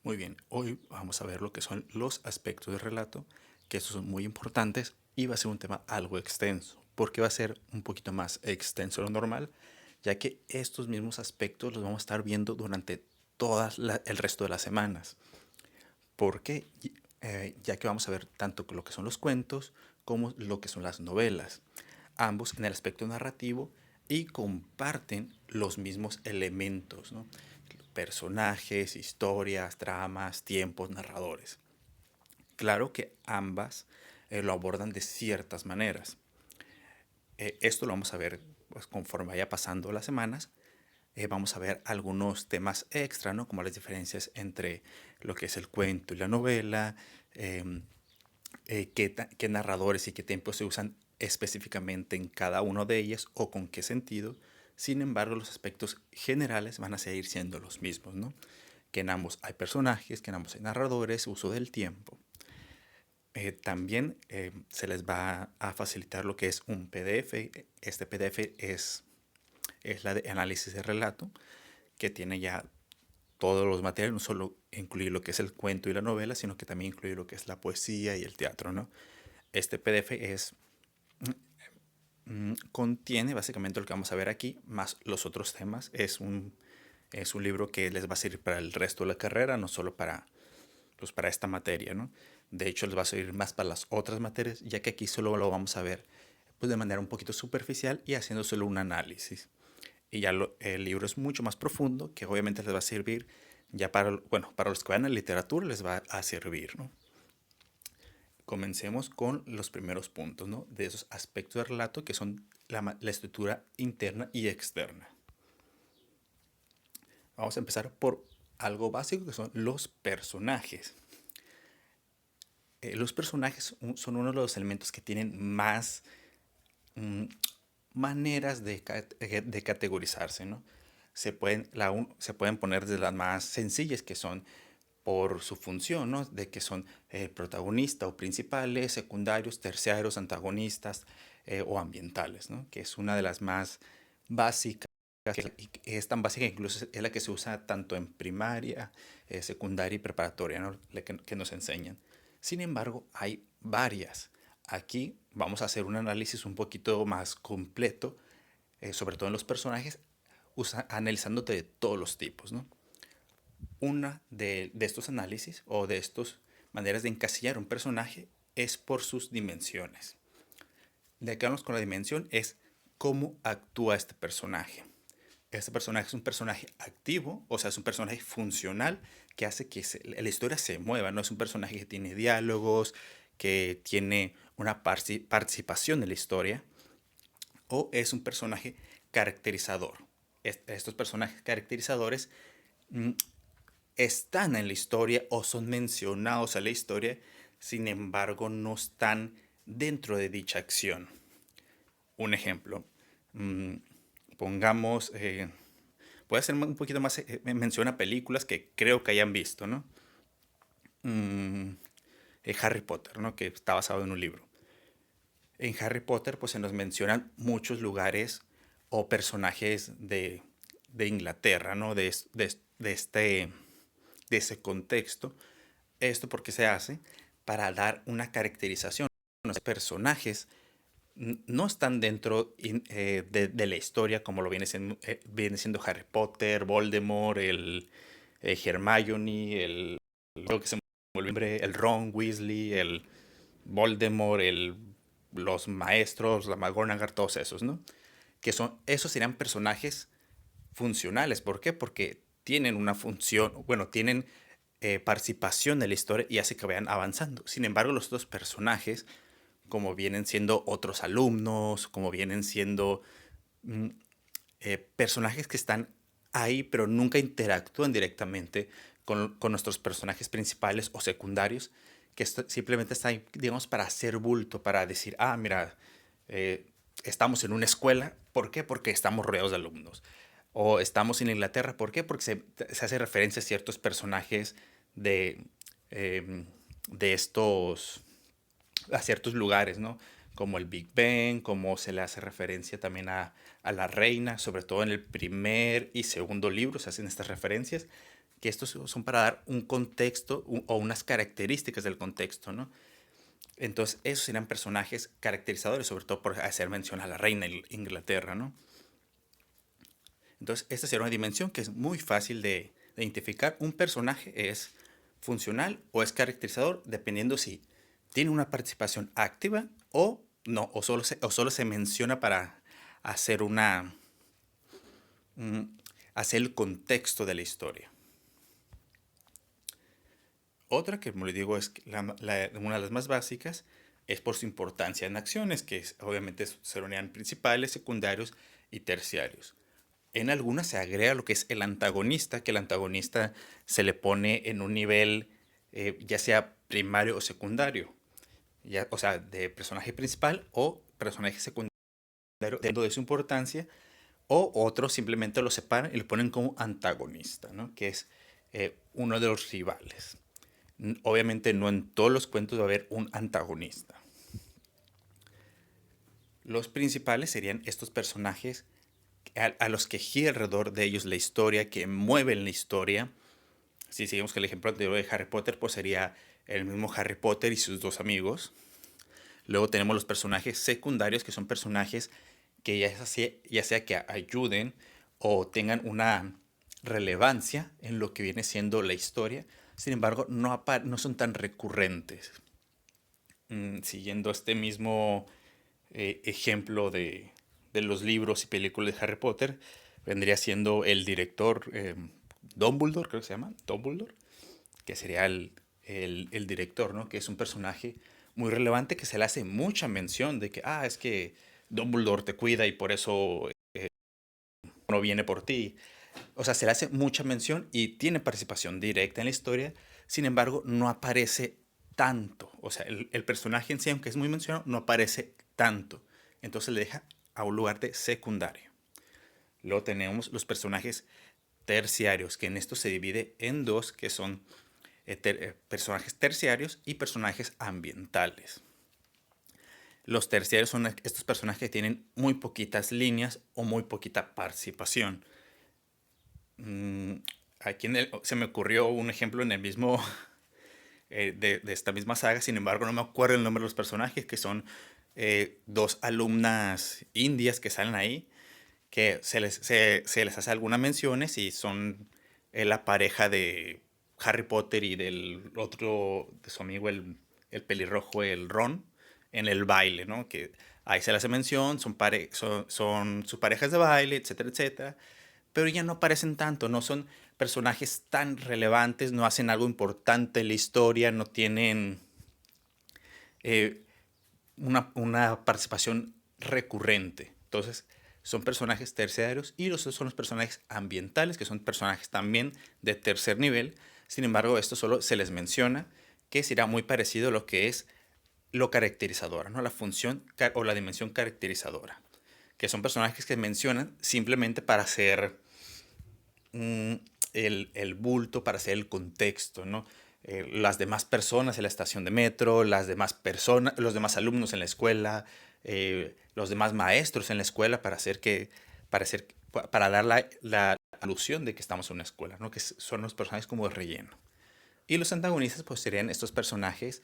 Muy bien, hoy vamos a ver lo que son los aspectos del relato, que estos son muy importantes y va a ser un tema algo extenso, porque va a ser un poquito más extenso de lo normal, ya que estos mismos aspectos los vamos a estar viendo durante el resto de las semanas. Porque ya que vamos a ver tanto lo que son los cuentos como lo que son las novelas, ambos en el aspecto narrativo y comparten los mismos elementos, ¿no? Personajes, historias, tramas, tiempos, narradores. Claro que ambas lo abordan de ciertas maneras. Esto lo vamos a ver pues, conforme vaya pasando las semanas. Vamos a ver algunos temas extra, ¿no? Como las diferencias entre lo que es el cuento y la novela, eh, qué narradores y qué tiempos se usan específicamente en cada uno de ellas o con qué sentido. Sin embargo, los aspectos generales van a seguir siendo los mismos, ¿no? Que en ambos hay personajes, que en ambos hay narradores, uso del tiempo. También se les va a facilitar lo que es un PDF. Este PDF es la de análisis de relato, que tiene ya todos los materiales, no solo incluir lo que es el cuento y la novela, sino que también incluir lo que es la poesía y el teatro, ¿no? Este PDF contiene básicamente lo que vamos a ver aquí, más los otros temas. Es un libro que les va a servir para el resto de la carrera, no solo para esta materia, ¿no? De hecho, les va a servir más para las otras materias, ya que aquí solo lo vamos a ver pues, de manera un poquito superficial y haciendo solo un análisis. Y ya el libro es mucho más profundo, que obviamente les va a servir ya para los que van a literatura les va a servir, ¿no? Comencemos con los primeros puntos, ¿no? De esos aspectos del relato que son la estructura interna y externa. Vamos a empezar por algo básico que son los personajes. Los personajes son uno de los elementos que tienen más mm, maneras de categorizarse, ¿no? Se pueden poner desde las más sencillas, que son por su función, ¿no? De que son protagonistas o principales, secundarios, terciarios, antagonistas o ambientales, ¿no? Que es una de las más básicas, y es tan básica que incluso es la que se usa tanto en primaria, secundaria y preparatoria, ¿no? Que nos enseñan. Sin embargo, hay varias. Aquí vamos a hacer un análisis un poquito más completo, sobre todo en los personajes, analizándote de todos los tipos, ¿no? Una de estos análisis o de estas maneras de encasillar un personaje es por sus dimensiones. De que hablamos con la dimensión es cómo actúa este personaje. Este personaje es un personaje activo, o sea, es un personaje funcional que hace que la historia se mueva. No es un personaje que tiene diálogos, que tiene una participación en la historia, o es un personaje caracterizador. Estos personajes caracterizadores mm, están en la historia o son mencionados en la historia, sin embargo no están dentro de dicha acción. Un ejemplo, mm, pongamos, voy a hacer un poquito más mención a películas que creo que hayan visto, ¿no? Mm, Harry Potter, ¿no? Que está basado en un libro. En Harry Potter pues se nos mencionan muchos lugares o personajes de Inglaterra, ¿no? De ese contexto. Esto porque se hace para dar una caracterización. Los personajes no están dentro de la historia como lo viene siendo Harry Potter, Voldemort, Hermione, lo que se me olvidó, el Ron Weasley, el Voldemort, los maestros, la McGonagall, todos esos, ¿no? Esos serían personajes funcionales. ¿Por qué? Porque tienen una función, bueno, tienen participación en la historia y hace que vayan avanzando. Sin embargo, los otros personajes, como vienen siendo otros alumnos, como vienen siendo mm, personajes que están ahí, pero nunca interactúan directamente con nuestros personajes principales o secundarios, que simplemente están ahí, digamos, para hacer bulto, para decir, ah, mira, eh, estamos en una escuela. ¿Por qué? Porque estamos rodeados de alumnos. O estamos en Inglaterra. ¿Por qué? Porque se hace referencia a ciertos personajes de, eh, de estos, a ciertos lugares, ¿no? Como el Big Ben, como se le hace referencia también a la reina, sobre todo en el primer y segundo libro se hacen estas referencias, que estos son para dar un contexto o unas características del contexto, ¿no? Entonces, esos serían personajes caracterizadores, sobre todo por hacer mención a la reina de Inglaterra, ¿no? Entonces, esta sería una dimensión que es muy fácil de identificar. Un personaje es funcional o es caracterizador dependiendo si tiene una participación activa o no, o solo se menciona para hacer mm, hacer el contexto de la historia. Otra que, como les digo, es una de las más básicas, es por su importancia en acciones, que obviamente se unían principales, secundarios y terciarios. En algunas se agrega lo que es el antagonista, que el antagonista se le pone en un nivel ya sea primario o secundario, ya, o sea, de personaje principal o personaje secundario, dependiendo de su importancia, o otros simplemente lo separan y lo ponen como antagonista, ¿no? Que es uno de los rivales. Obviamente no en todos los cuentos va a haber un antagonista. Los principales serían estos personajes a los que gira alrededor de ellos la historia, que mueven la historia. Si seguimos con el ejemplo anterior de Harry Potter, pues sería el mismo Harry Potter y sus dos amigos. Luego tenemos los personajes secundarios, que son personajes que ya sea que ayuden o tengan una relevancia en lo que viene siendo la historia. Sin embargo, no son tan recurrentes. Siguiendo este mismo ejemplo de los libros y películas de Harry Potter, vendría siendo el director Dumbledore, creo que se llama, Dumbledore, que sería el director, ¿no? Que es un personaje muy relevante que se le hace mucha mención de que, es que Dumbledore te cuida y por eso no viene por ti. O sea, se le hace mucha mención y tiene participación directa en la historia, sin embargo, no aparece tanto. O sea, el personaje en sí, aunque es muy mencionado, no aparece tanto. Entonces le deja a un lugar de secundario. Luego tenemos los personajes terciarios, que en esto se divide en dos, que son personajes terciarios y personajes ambientales. Los terciarios son estos personajes que tienen muy poquitas líneas o muy poquita participación. Aquí se me ocurrió un ejemplo en el mismo de esta misma saga, sin embargo no me acuerdo el nombre de los personajes, que son dos alumnas indias que salen ahí, que se les hace algunas menciones y son la pareja de Harry Potter y del otro, de su amigo el pelirrojo, el Ron, en el baile, ¿no? Que ahí se les hace mención, son sus parejas de baile, etcétera, etcétera, pero ya no aparecen tanto, no son personajes tan relevantes, no hacen algo importante en la historia, no tienen eh, una participación recurrente. Entonces, son personajes terciarios y los otros son los personajes ambientales, que son personajes también de tercer nivel. Sin embargo, esto solo se les menciona, que será muy parecido a lo que es lo caracterizadora, ¿no? La función o la dimensión caracterizadora, que son personajes que mencionan simplemente para hacer mm, el bulto, para hacer el contexto, ¿no? Las demás personas en la estación de metro, las demás personas, los demás alumnos en la escuela, los demás maestros en la escuela para dar la alusión de que estamos en una escuela, ¿no? Que son los personajes como de relleno. Y los antagonistas pues serían estos personajes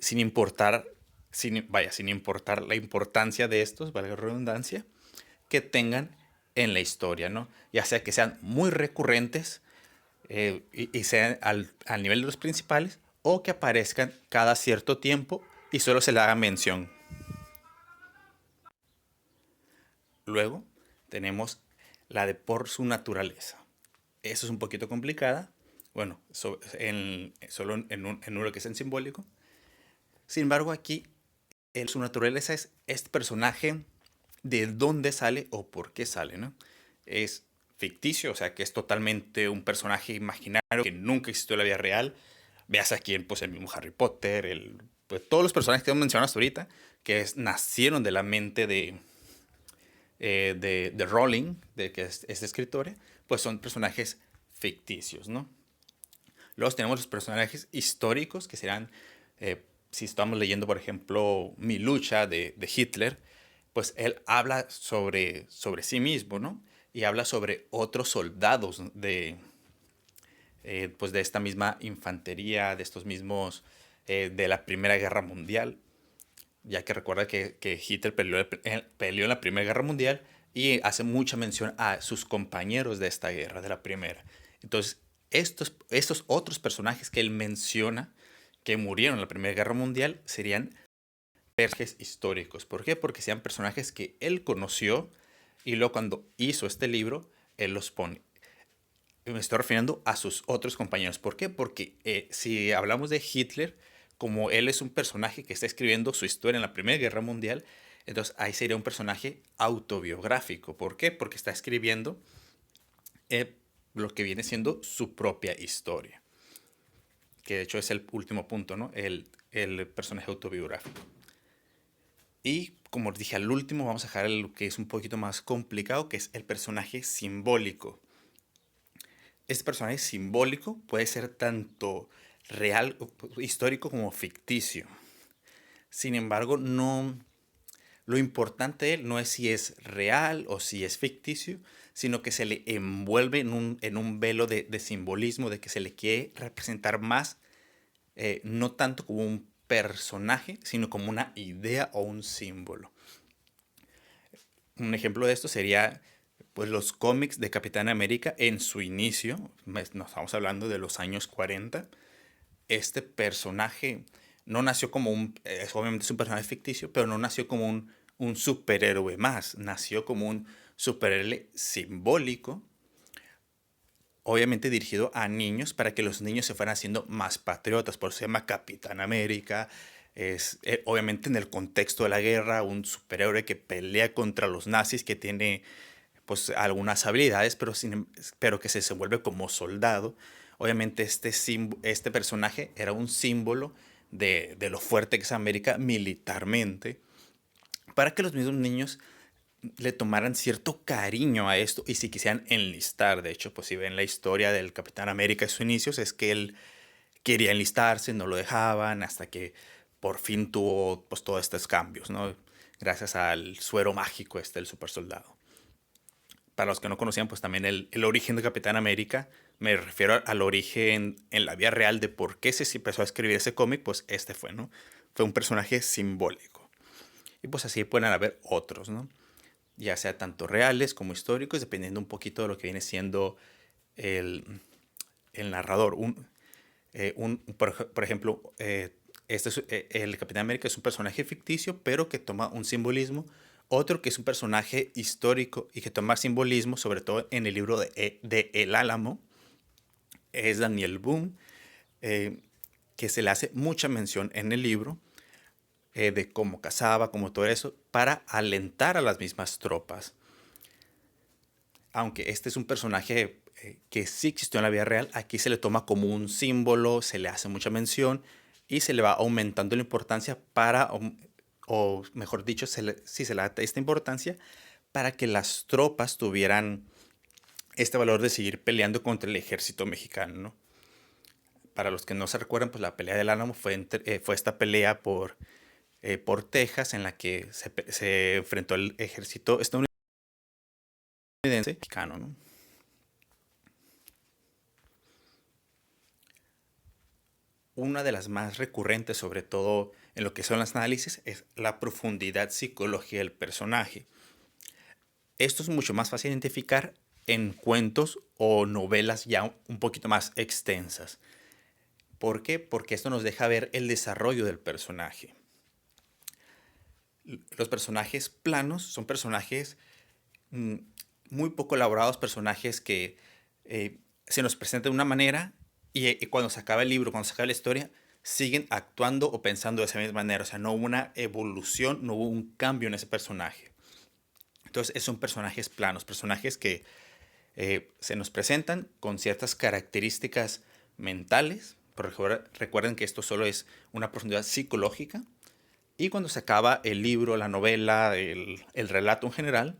sin importar, sin importar la importancia de estos, valga la redundancia, que tengan en la historia, ¿no? Ya sea que sean muy recurrentes y sean al nivel de los principales o que aparezcan cada cierto tiempo y solo se le haga mención. Luego tenemos la de por su naturaleza. Eso es un poquito complicada. Bueno, solo en uno que es en simbólico. Sin embargo, aquí su naturaleza es este personaje de dónde sale o por qué sale, ¿no? Es ficticio, o sea, que es totalmente un personaje imaginario que nunca existió en la vida real. Veas aquí pues, el mismo Harry Potter, pues, todos los personajes que hemos mencionado hasta ahorita, que nacieron de la mente de Rowling, de que es escritora, pues son personajes ficticios, ¿no? Luego tenemos los personajes históricos, que serán, si estamos leyendo, por ejemplo, Mi lucha de Hitler, pues él habla sobre sí mismo, ¿no? Y habla sobre otros soldados pues de esta misma infantería, de estos mismos, de la Primera Guerra Mundial, ya que recuerda que Hitler peleó en la Primera Guerra Mundial y hace mucha mención a sus compañeros de esta guerra, de la Primera. Entonces, estos otros personajes que él menciona que murieron en la Primera Guerra Mundial serían personajes históricos. ¿Por qué? Porque sean personajes que él conoció y luego cuando hizo este libro, él los pone. Me estoy refiriendo a sus otros compañeros. ¿Por qué? Porque si hablamos de Hitler, como él es un personaje que está escribiendo su historia en la Primera Guerra Mundial, entonces ahí sería un personaje autobiográfico. ¿Por qué? Porque está escribiendo eh, lo que viene siendo su propia historia. Que de hecho es el último punto, ¿no? El personaje autobiográfico. Y como dije, al último vamos a dejar lo que es un poquito más complicado, que es el personaje simbólico. Este personaje simbólico puede ser tanto real, histórico como ficticio. Sin embargo, no, lo importante de él no es si es real o si es ficticio, sino que se le envuelve en un velo de simbolismo, de que se le quiere representar más, no tanto como un personaje, sino como una idea o un símbolo. Un ejemplo de esto sería pues los cómics de Capitán América en su inicio, nos estamos hablando de los años 40. Este personaje no nació como obviamente es un personaje ficticio, pero no nació como un superhéroe más, nació como un superhéroe simbólico, obviamente dirigido a niños para que los niños se fueran haciendo más patriotas, por eso se llama Capitán América. Es obviamente en el contexto de la guerra, un superhéroe que pelea contra los nazis, que tiene pues algunas habilidades, pero que se desenvuelve como soldado. Obviamente este personaje era un símbolo de lo fuerte que es América militarmente, para que los mismos niños le tomaran cierto cariño a esto y si quisieran enlistar. De hecho, pues si ven la historia del Capitán América en sus inicios, es que él quería enlistarse, no lo dejaban, hasta que por fin tuvo pues todos estos cambios, ¿no? Gracias al suero mágico el super soldado. Para los que no conocían, pues también el origen de Capitán América, me refiero al origen en la vida real de por qué se empezó a escribir ese cómic, pues este fue, ¿no? Fue un personaje simbólico. Y pues así pueden haber otros, ¿no? Ya sea tanto reales como históricos, dependiendo un poquito de lo que viene siendo el, el narrador. Por ejemplo, el Capitán América es un personaje ficticio, pero que toma un simbolismo. Otro que es un personaje histórico y que toma simbolismo, sobre todo en el libro de El Álamo, es Daniel Boone, eh, que se le hace mucha mención en el libro de cómo cazaba, como todo eso, para alentar a las mismas tropas. Aunque este es un personaje que sí existió en la vida real, aquí se le toma como un símbolo, se le hace mucha mención y se le va aumentando la importancia o mejor dicho, sí se le da esta importancia para que las tropas tuvieran este valor de seguir peleando contra el ejército mexicano, ¿no? Para los que no se recuerdan, pues la pelea del Álamo fue esta pelea por Texas en la que se enfrentó el ejército estadounidense mexicano, ¿no? Una de las más recurrentes, sobre todo en lo que son los análisis, es la profundidad psicológica del personaje. Esto es mucho más fácil de identificar en cuentos o novelas ya un poquito más extensas. ¿Por qué? Porque esto nos deja ver el desarrollo del personaje. Los personajes planos son personajes mm, muy poco elaborados, personajes que se nos presentan de una manera y cuando se acaba el libro, cuando se acaba la historia, siguen actuando o pensando de esa misma manera. O sea, no hubo una evolución, no hubo un cambio en ese personaje. Entonces, son personajes planos, personajes que se nos presentan con ciertas características mentales. Pero recuerden que esto solo es una profundidad psicológica. Y cuando se acaba el libro, la novela, el relato en general,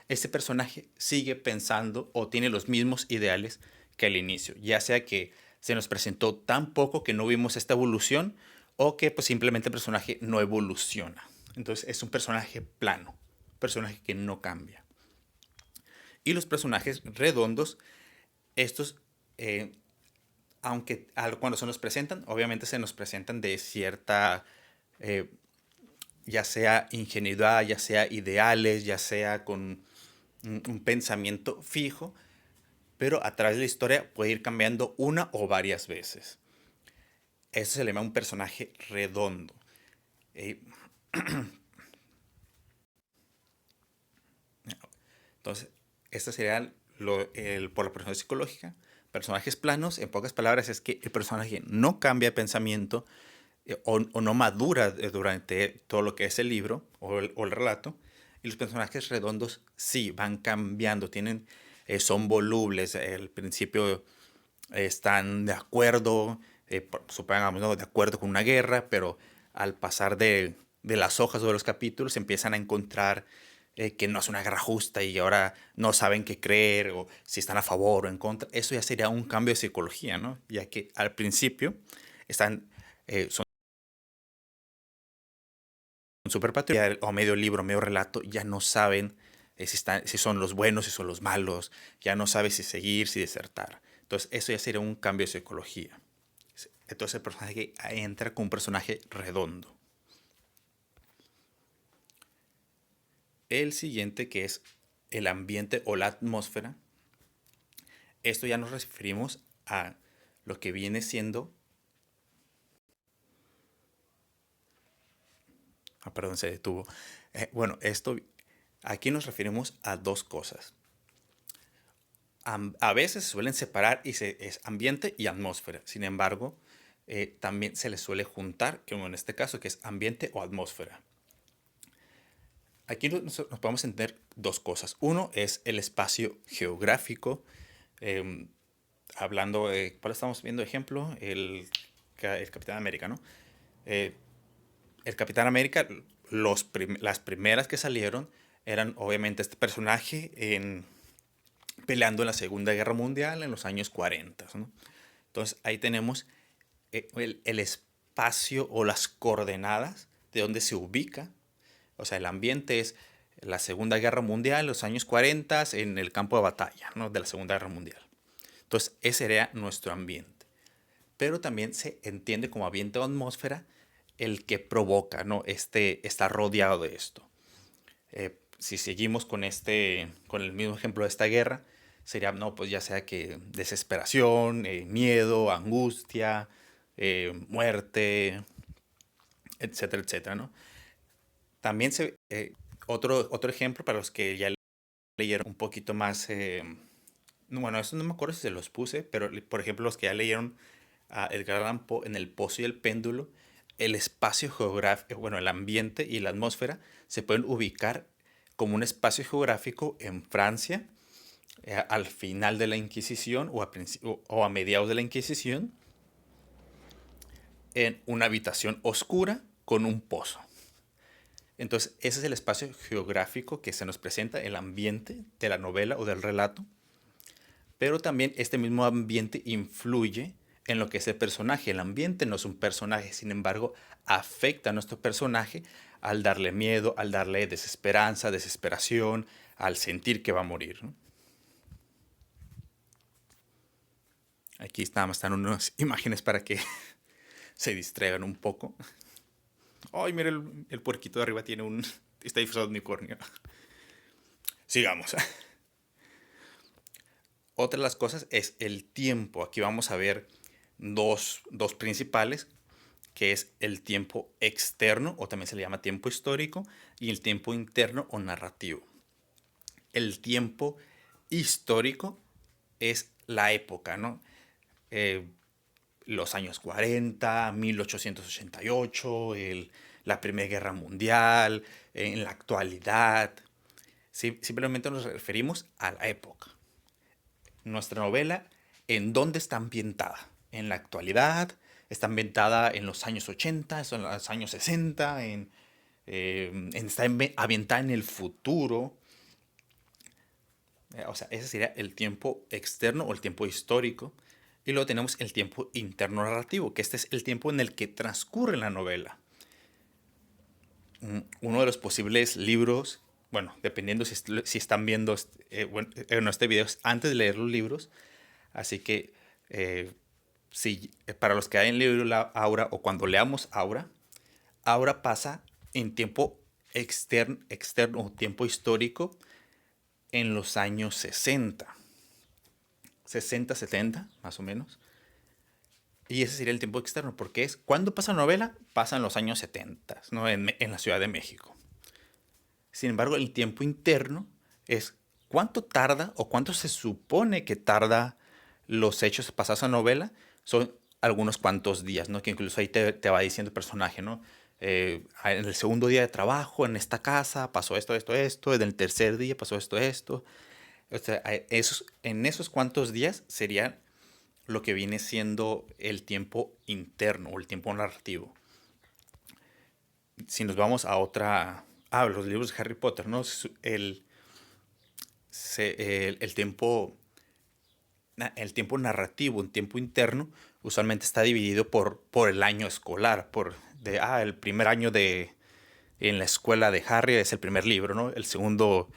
ese personaje sigue pensando o tiene los mismos ideales que al inicio. Ya sea que se nos presentó tan poco que no vimos esta evolución o que pues, simplemente el personaje no evoluciona. Entonces es un personaje plano, un personaje que no cambia. Y los personajes redondos, estos aunque cuando se nos presentan, obviamente se nos presentan de cierta, eh, ya sea ingenuidad, ya sea ideales, ya sea con un pensamiento fijo, pero a través de la historia puede ir cambiando una o varias veces. Eso se le llama un personaje redondo. Eh, entonces, esta sería por la persona psicológica. Personajes planos, en pocas palabras, es que el personaje no cambia de pensamiento o no madura durante todo lo que es el libro o el relato. Y los personajes redondos sí van cambiando, son volubles. Al principio están de acuerdo, supongamos, ¿no?, de acuerdo con una guerra, pero al pasar de las hojas o de los capítulos se empiezan a encontrar que no es una guerra justa y ahora no saben qué creer o si están a favor o en contra. Eso ya sería un cambio de psicología, ¿no? Ya que al principio son súper patriotas o medio libro, medio relato, ya no saben si son los buenos, si son los malos, ya no sabe si seguir, si desertar. Entonces eso ya sería un cambio de psicología. Entonces el personaje entra como un personaje redondo. El siguiente, que es el ambiente o la atmósfera, esto ya nos referimos a lo que viene siendo... Ah, perdón, se detuvo. Bueno, aquí nos referimos a dos cosas. A veces se suelen separar y es ambiente y atmósfera. Sin embargo, también se les suele juntar, como en este caso, que es ambiente o atmósfera. Aquí nos podemos entender dos cosas. Uno es el espacio geográfico. eh, Hablando, ¿cuál estamos viendo ejemplo? El Capitán América, ¿no? Eh, el Capitán América, las primeras que salieron eran obviamente este personaje peleando en la Segunda Guerra Mundial en los años 40, ¿no? Entonces ahí tenemos el espacio o las coordenadas de donde se ubica. O sea, el ambiente es la Segunda Guerra Mundial, los años 40, en el campo de batalla, ¿no?, de la Segunda Guerra Mundial. Entonces, ese sería nuestro ambiente. Pero también se entiende como ambiente o atmósfera el que provoca, ¿no? Está rodeado de esto. Si seguimos con el mismo ejemplo de esta guerra, sería, no, pues ya sea que desesperación, miedo, angustia, muerte, etcétera, etcétera, ¿no? También otro ejemplo para los que ya leyeron un poquito más, bueno, eso no me acuerdo si se los puse, pero por ejemplo los que ya leyeron a Edgar Allan Poe en El Pozo y el Péndulo, el espacio geográfico, bueno, el ambiente y la atmósfera se pueden ubicar como un espacio geográfico en Francia, al final de la Inquisición o a mediados de la Inquisición, en una habitación oscura con un pozo. Entonces, ese es el espacio geográfico que se nos presenta, el ambiente de la novela o del relato, pero también este mismo ambiente influye en lo que es el personaje. El ambiente no es un personaje, sin embargo, afecta a nuestro personaje al darle miedo, al darle desesperanza, desesperación, al sentir que va a morir, ¿no? Aquí están unas imágenes para que se distraigan un poco. Ay, mira, el puerquito de arriba está disfrazado de unicornio. Sigamos. Otra de las cosas es el tiempo. Aquí vamos a ver dos principales, que es el tiempo externo, o también se le llama tiempo histórico, y el tiempo interno o narrativo. El tiempo histórico es la época, ¿no? Eh, los años 40, 1888, la Primera Guerra Mundial, en la actualidad. Sí, simplemente nos referimos a la época. Nuestra novela, ¿en dónde está ambientada? En la actualidad, está ambientada en los años 80, en los años 60, está ambientada en el futuro. O sea, ese sería el tiempo externo o el tiempo histórico. Y luego tenemos el tiempo interno narrativo, que este es el tiempo en el que transcurre la novela. Uno de los posibles libros, bueno, dependiendo si están viendo bueno, este video es antes de leer los libros, así que si para los que hayan leído la Aura o cuando leamos Aura, Aura pasa en tiempo externo o tiempo histórico en los años 70 más o menos. Y ese sería el tiempo externo, porque es cuando pasa la novela, pasa en los años 70, ¿no? En la Ciudad de México. Sin embargo, el tiempo interno es cuánto tarda o cuánto se supone que tarda los hechos pasados a novela. Son algunos cuantos días, ¿no? Que incluso ahí te va diciendo el personaje, ¿no? En el segundo día de trabajo en esta casa pasó esto, esto, esto. En el tercer día pasó esto, esto. O sea, en esos cuantos días sería lo que viene siendo el tiempo interno o el tiempo narrativo. Si nos vamos a otra... los libros de Harry Potter, ¿no? El tiempo, el tiempo narrativo, un tiempo interno, usualmente está dividido por el año escolar, el primer año en la escuela de Harry es el primer libro, ¿no? El segundo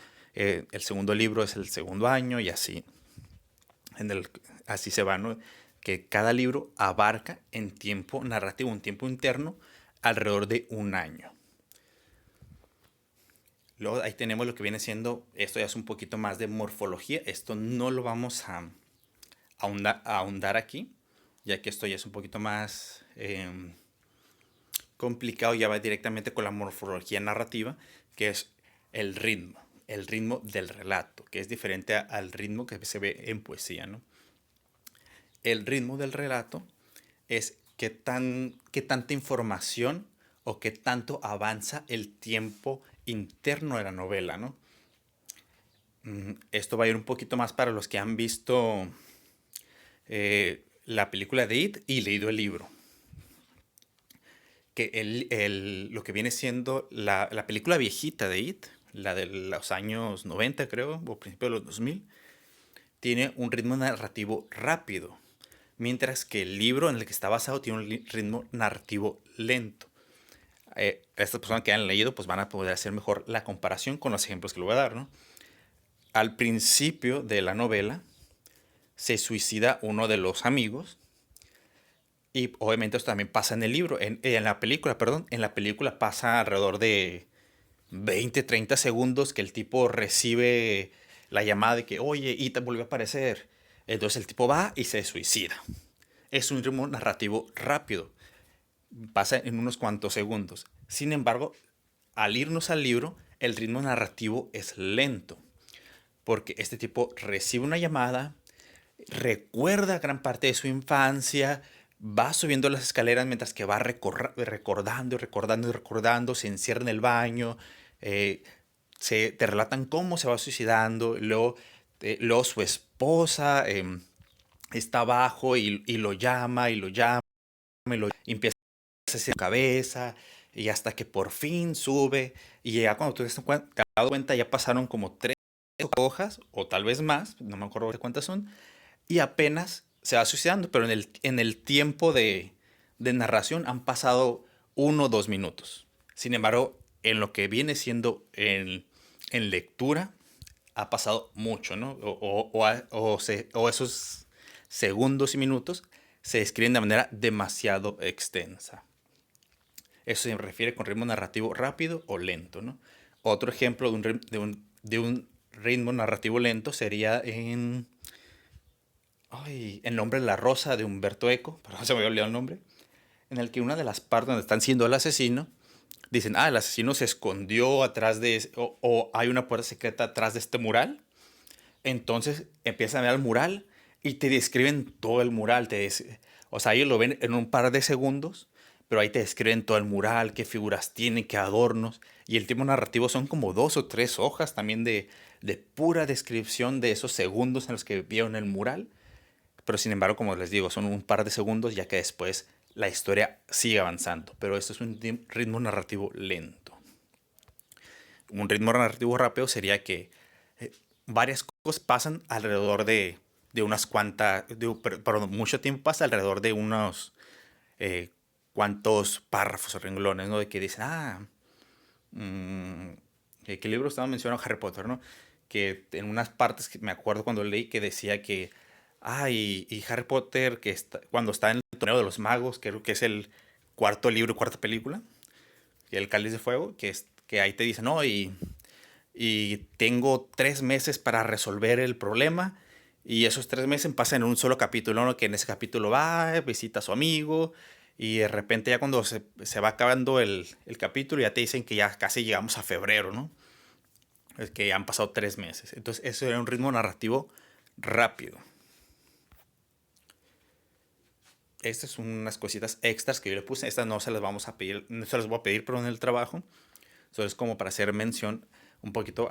libro es el segundo año y así. Así se va, ¿no? Que cada libro abarca en tiempo narrativo, un tiempo interno, alrededor de un año. Luego ahí tenemos lo que viene siendo, esto ya es un poquito más de morfología, esto no lo vamos a ahondar aquí, ya que esto ya es un poquito más complicado, ya va directamente con la morfología narrativa, que es el ritmo del relato, que es diferente al ritmo que se ve en poesía, ¿no? El ritmo del relato es qué tanta información o qué tanto avanza el tiempo interno de la novela, ¿no? Esto va a ir un poquito más para los que han visto la película de It y leído el libro. Que lo que viene siendo la película viejita de It, la de los años 90 creo, o principios de los 2000, tiene un ritmo narrativo rápido, mientras que el libro en el que está basado tiene un ritmo narrativo lento. Estas personas que han leído pues van a poder hacer mejor la comparación con los ejemplos que le voy a dar, ¿no? Al principio de la novela se suicida uno de los amigos y obviamente esto también pasa en el libro, en la película, perdón, en la película pasa alrededor de 20, 30 segundos que el tipo recibe la llamada de que, oye, Ethan volvió a aparecer. Entonces el tipo va y se suicida. Es un ritmo narrativo rápido. Pasa en unos cuantos segundos. Sin embargo, al irnos al libro, el ritmo narrativo es lento. Porque este tipo recibe una llamada, recuerda gran parte de su infancia, va subiendo las escaleras mientras que va recordando, recordando y recordando, se encierra en el baño, eh, te relatan cómo se va suicidando, luego su esposa está abajo y lo llama y lo llama y empieza a hacer cabeza y hasta que por fin sube y ya cuando tú te has dado cuenta ya pasaron como 3 hojas o tal vez más, no me acuerdo de cuántas son, y apenas se va suicidando, pero en el tiempo de narración han pasado 1 o 2 minutos. Sin embargo, en lo que viene siendo en lectura, ha pasado mucho, ¿no? O esos segundos y minutos se describen de manera demasiado extensa. Eso se refiere con ritmo narrativo rápido o lento, ¿no? Otro ejemplo de un ritmo narrativo lento sería El nombre de la rosa de Humberto Eco, perdón, se me había olvidado el nombre, en el que una de las partes donde están siendo el asesino, dicen, el asesino se escondió atrás o hay una puerta secreta atrás de este mural. Entonces empiezan a ver el mural y te describen todo el mural. O sea, ellos lo ven en un par de segundos, pero ahí te describen todo el mural, qué figuras tiene, qué adornos. Y el tiempo narrativo son como 2 o 3 hojas también de pura descripción de esos segundos en los que vieron el mural. Pero sin embargo, como les digo, son un par de segundos ya que después la historia sigue avanzando. Pero esto es un ritmo narrativo lento. Un ritmo narrativo rápido sería que varias cosas pasan alrededor de unas cuantas, perdón, mucho tiempo pasa alrededor de unos eh, cuantos párrafos o renglones, ¿no? De que dicen, ¿qué libro estaba mencionando? Harry Potter, ¿no? Que en unas partes, que me acuerdo cuando leí que decía que y Harry Potter, cuando está en el torneo de los magos, creo que es el cuarto libro, cuarta película, el Cáliz de Fuego, que ahí te dice, no, y tengo 3 meses para resolver el problema. Y esos 3 meses pasan en un solo capítulo, ¿no? Que en ese capítulo va, visita a su amigo. Y de repente ya cuando se va acabando el capítulo, ya te dicen que ya casi llegamos a febrero, ¿no? Es que ya han pasado 3 meses. Entonces eso era un ritmo narrativo rápido. Estas son unas cositas extras que yo le puse. Estas no se las vamos a pedir, no se las voy a pedir, pero en el trabajo. Eso es como para hacer mención un poquito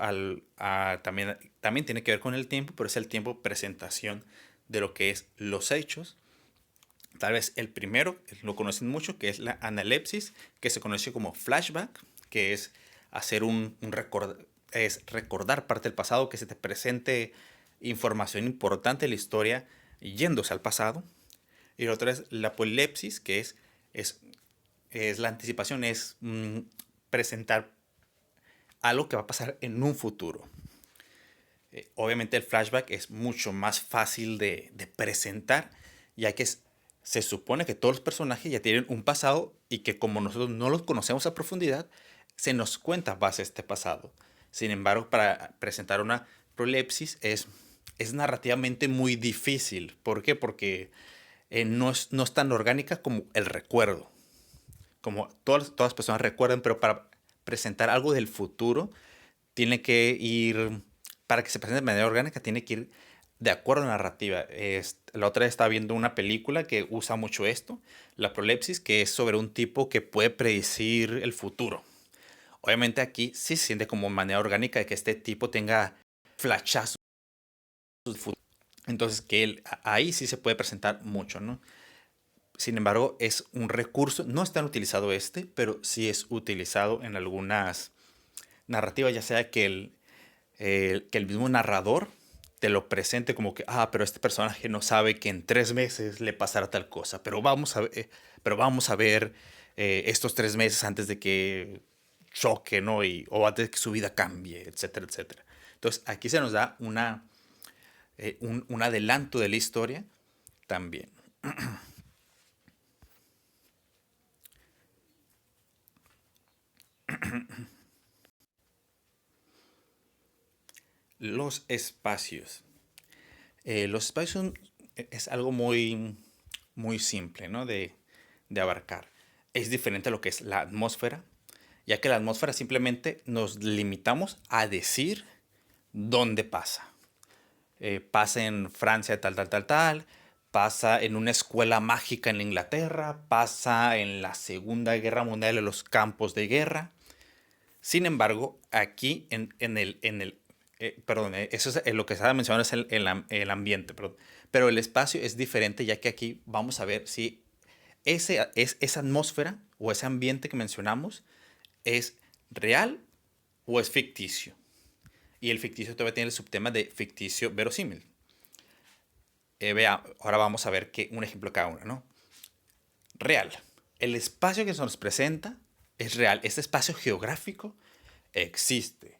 también tiene que ver con el tiempo, pero es el tiempo presentación de lo que es los hechos. Tal vez el primero, lo conocen mucho, que es la analepsis, que se conoce como flashback, que es hacer es recordar parte del pasado, que se te presente información importante de la historia yéndose al pasado. Y la otra es la polepsis, que es, es la anticipación, es presentar algo que va a pasar en un futuro. Obviamente el flashback es mucho más fácil de presentar, ya que se supone que todos los personajes ya tienen un pasado y que como nosotros no los conocemos a profundidad, se nos cuenta base a este pasado. Sin embargo, para presentar una prolepsis es narrativamente muy difícil. ¿Por qué? Porque no es tan orgánica como el recuerdo. Como todas las personas recuerdan, pero para presentar algo del futuro, tiene que ir, para que se presente de manera orgánica, tiene que ir de acuerdo a la narrativa. La otra vez estaba viendo una película que usa mucho esto, la prolepsis, que es sobre un tipo que puede predecir el futuro. Obviamente aquí sí se siente como manera orgánica de que este tipo tenga flashazos del futuro. Entonces que ahí sí se puede presentar mucho, ¿no? Sin embargo, es un recurso, no es tan utilizado pero sí es utilizado en algunas narrativas, ya sea que el mismo narrador te lo presente como que, pero este personaje no sabe que en 3 meses le pasará tal cosa, pero vamos a ver estos 3 meses antes de que choque, ¿no? O antes de que su vida cambie, etcétera, etcétera. Entonces, aquí se nos da un adelanto de la historia también. Los espacios. Los espacios es algo muy simple, ¿no? De abarcar. Es diferente a lo que es la atmósfera, ya que la atmósfera simplemente nos limitamos a decir dónde pasa. Pasa en Francia tal, tal, tal, tal, pasa en una escuela mágica en Inglaterra, pasa en la Segunda Guerra Mundial en los campos de guerra. Sin embargo, aquí perdón, eso es lo que estaba mencionando es el ambiente, perdón. Pero el espacio es diferente, ya que aquí vamos a ver si esa atmósfera o ese ambiente que mencionamos es real o es ficticio. Y el ficticio todavía tiene el subtema de ficticio verosímil. Ahora vamos a ver un ejemplo cada uno, ¿no? Real. El espacio que se nos presenta es real. Este espacio geográfico existe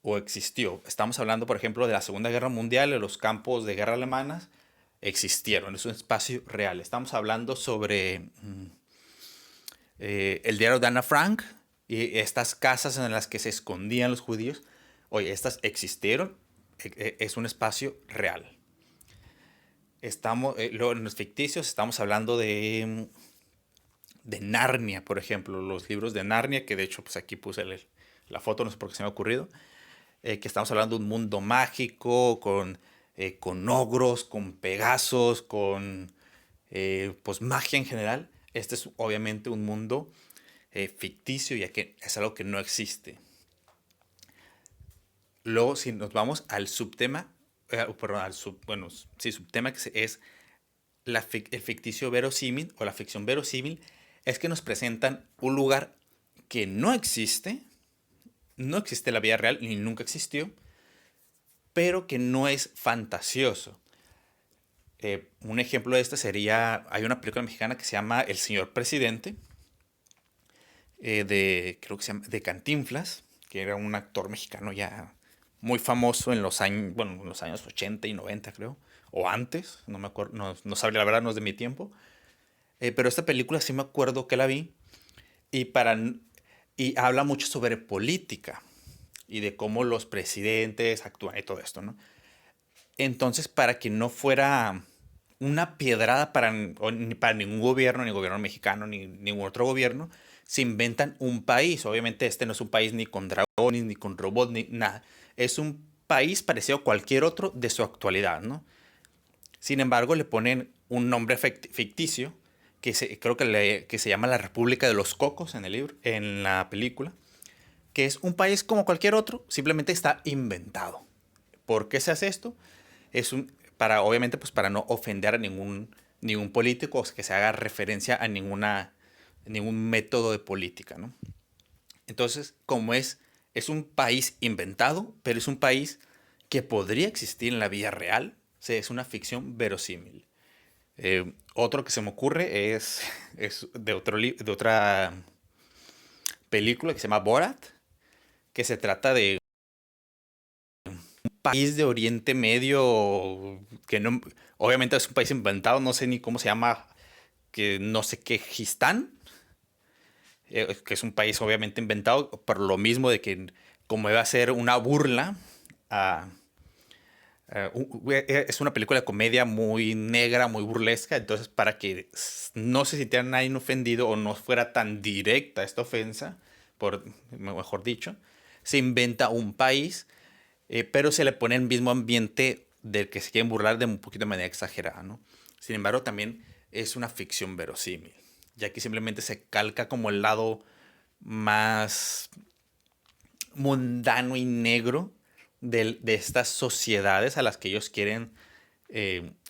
o existió. Estamos hablando, por ejemplo, de la Segunda Guerra Mundial, de los campos de guerra alemanas, existieron. Es un espacio real. Estamos hablando sobre el diario de Ana Frank y estas casas en las que se escondían los judíos. Oye, estas existieron. Es un espacio real. Luego en los ficticios estamos hablando de Narnia, por ejemplo, los libros de Narnia, que de hecho pues aquí puse la foto, no sé por qué se me ha ocurrido, que estamos hablando de un mundo mágico, con ogros, con pegasos, con pues magia en general. Este es obviamente un mundo ficticio, ya que es algo que no existe. Luego, si nos vamos al subtema, perdón, bueno, sí, subtema que es el ficticio verosímil o la ficción verosímil, es que nos presentan un lugar que no existe en la vida real ni nunca existió, pero que no es fantasioso. Un ejemplo de esto sería, hay una película mexicana que se llama El Señor Presidente, creo que se llama, de Cantinflas, que era un actor mexicano ya muy famoso en los años, bueno, en los años 80 y 90 creo, o antes, no me acuerdo, no sabría la verdad, no es de mi tiempo. Pero esta película sí me acuerdo que la vi y, y habla mucho sobre política y de cómo los presidentes actúan y todo esto, ¿no? Entonces, para que no fuera una piedrada ni para ningún gobierno, ni gobierno mexicano, ni ningún otro gobierno, se inventan un país. Obviamente este no es un país ni con dragones, ni con robots, ni nada. Es un país parecido a cualquier otro de su actualidad, ¿no? Sin embargo, le ponen un nombre ficticio creo que se llama la República de los Cocos en el libro, en la película, que es un país como cualquier otro, simplemente está inventado. ¿Por qué se hace esto? Obviamente, pues para no ofender a ningún político o que se haga referencia a ningún método de política, ¿no? Entonces, es un país inventado, pero es un país que podría existir en la vida real. O sea, es una ficción verosímil. Otro que se me ocurre es de otra película que se llama Borat, que se trata de un país de Oriente Medio que no, obviamente es un país inventado, no sé ni cómo se llama, que no sé qué, Gistán, que es un país obviamente inventado por lo mismo de que como iba a ser una burla a, es una película de comedia muy negra, muy burlesca, entonces para que no se sintiera nadie ofendido o no fuera tan directa esta ofensa, mejor dicho, se inventa un país, pero se le pone el mismo ambiente del que se quieren burlar de un poquito de manera exagerada, ¿no? Sin embargo, también es una ficción verosímil, ya que simplemente se calca como el lado más mundano y negro de estas sociedades a las que ellos quieren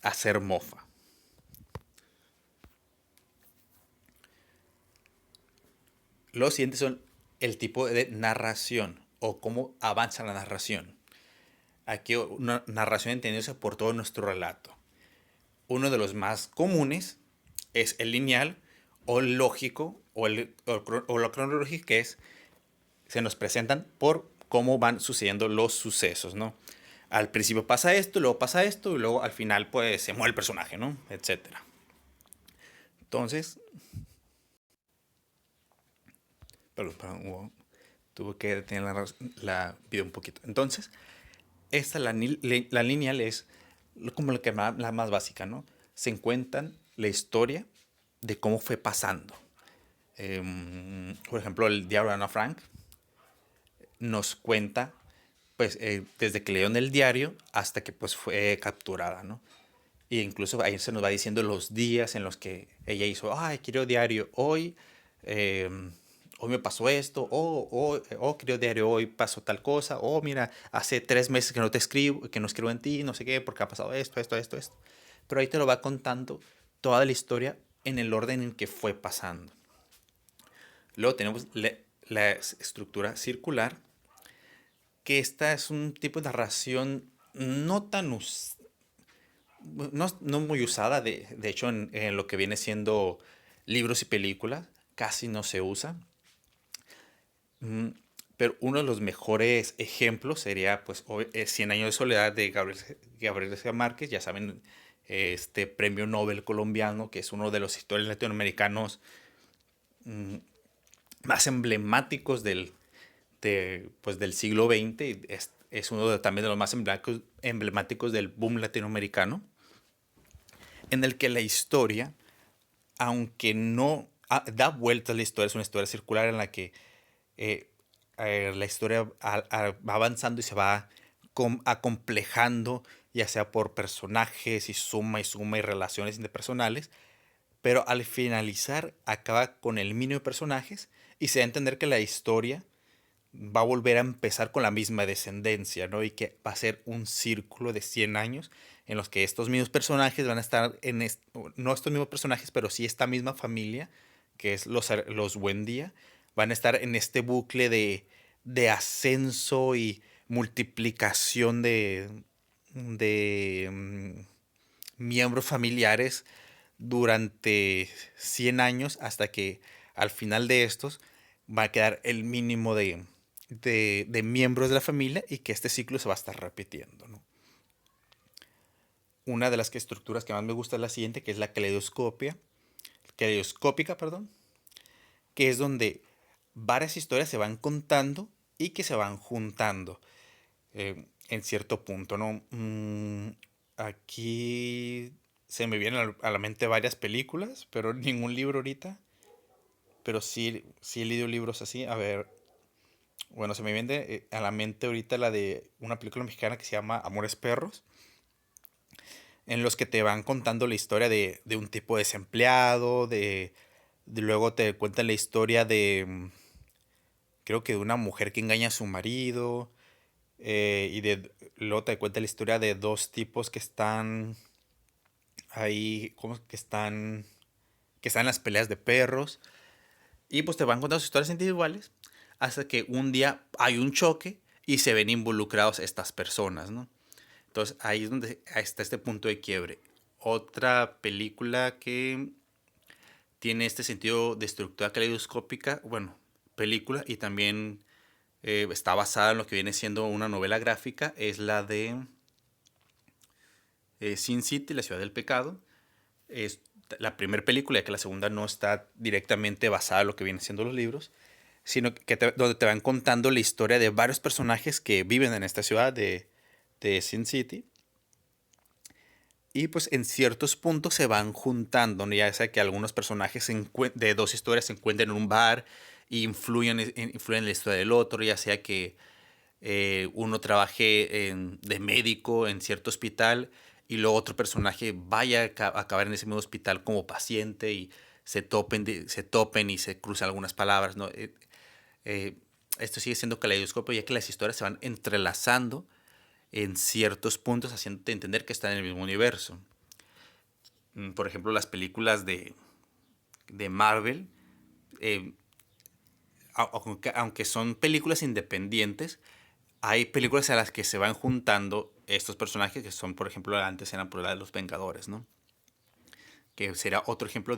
hacer mofa. Los siguientes son el tipo de narración o cómo avanza la narración. Aquí una narración entendiéndose por todo nuestro relato. Uno de los más comunes es el lineal o el lógico o lo cronológico, que se nos presentan por cómo van sucediendo los sucesos, ¿no? Al principio pasa esto, luego pasa esto, y luego al final pues se muere el personaje, ¿no? Etcétera. Entonces, perdón, tuve que detener la video un poquito. Entonces, la lineal es como la más básica, ¿no? Se encuentran la historia de cómo fue pasando. Por ejemplo, el diario de Ana Frank nos cuenta, pues, desde que leyó en el diario hasta que pues fue capturada, ¿no? Y incluso ahí se nos va diciendo los días en los que ella hizo, ay, quiero diario hoy, eh, hoy me pasó esto, quiero diario hoy pasó tal cosa, mira, hace 3 meses que no te escribo, que no escribo en ti, no sé qué, porque ha pasado esto. Pero ahí te lo va contando toda la historia en el orden en que fue pasando. Luego tenemos la estructura circular, que esta es un tipo de narración no tan no muy usada, de hecho en lo que viene siendo libros y películas, casi no se usa. Mm, Pero uno de los mejores ejemplos sería pues Cien años de soledad de Gabriel García Márquez, ya saben, este premio Nobel colombiano, que es uno de los escritores latinoamericanos mm, más emblemáticos pues, del siglo XX, y es uno también de los más emblemáticos del boom latinoamericano, en el que la historia, aunque no da vueltas la historia, es una historia circular en la que eh, la historia va avanzando y se va acomplejando, ya sea por personajes y relaciones interpersonales, pero al finalizar acaba con el mínimo de personajes y se da a entender que la historia va a volver a empezar con la misma descendencia, ¿no? Y que va a ser un círculo de 100 años en los que estos mismos personajes van a estar no estos mismos personajes, pero sí esta misma familia, que es los Buendía, van a estar en este bucle de ascenso y multiplicación de miembros familiares durante 100 años hasta que al final de estos va a quedar el mínimo de miembros de la familia y que este ciclo se va a estar repitiendo, ¿no? una de las estructuras que más me gusta es la siguiente, que es la caleidoscópica, perdón, que es donde varias historias se van contando y que se van juntando en cierto punto, ¿no? Aquí se me vienen a la mente varias películas, pero ningún libro ahorita. Pero sí, sí he leído libros así. A ver, bueno, se me viene a la mente ahorita la de una película mexicana que se llama Amores Perros, en los que te van contando la historia de un tipo desempleado, luego te cuentan la historia creo que de una mujer que engaña a su marido, luego te cuenta la historia de dos tipos que están ahí, ¿cómo? Que están en las peleas de perros, y pues te van contando sus historias individuales hasta que un día hay un choque y se ven involucrados estas personas, ¿no? Entonces ahí es donde está este punto de quiebre. Otra película que tiene este sentido de estructura caleidoscópica, bueno, película, y también está basada en lo que viene siendo una novela gráfica, es la de Sin City, la ciudad del pecado. Es la primera película, ya que la segunda no está directamente basada en lo que vienen siendo los libros, sino que donde te van contando la historia de varios personajes que viven en esta ciudad de Sin City. Y pues en ciertos puntos se van juntando, ¿no? Ya sea que algunos personajes de dos historias se encuentren en un bar y influyen en la historia del otro, ya sea que uno trabaje de médico en cierto hospital y luego otro personaje vaya a acabar en ese mismo hospital como paciente y se topen y se cruzan algunas palabras, ¿no? Eh, Esto sigue siendo caleidoscopio, ya que las historias se van entrelazando en ciertos puntos, haciéndote entender que están en el mismo universo. Por ejemplo, las películas de Marvel, eh, aunque son películas independientes, hay películas a las que se van juntando estos personajes que son, por ejemplo, antes eran por la de los Vengadores, ¿no? Que será otro ejemplo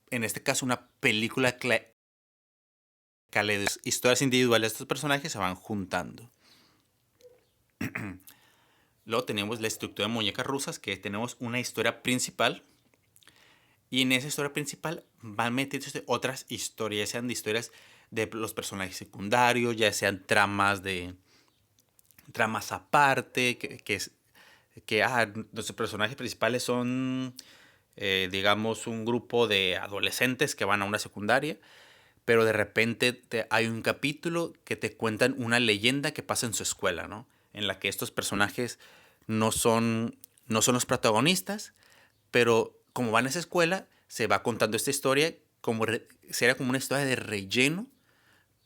en este caso, una película historias individuales de estos personajes se van juntando. Luego tenemos la estructura de muñecas rusas, que tenemos una historia principal. Y en esa historia principal van metiéndose otras historias, ya sean de historias de los personajes secundarios, ya sean tramas aparte, nuestros personajes principales son, digamos, un grupo de adolescentes que van a una secundaria, pero de repente hay un capítulo que te cuentan una leyenda que pasa en su escuela, ¿no? En la que estos personajes no son, no son los protagonistas, pero como van a esa escuela, se va contando esta historia sería como una historia de relleno,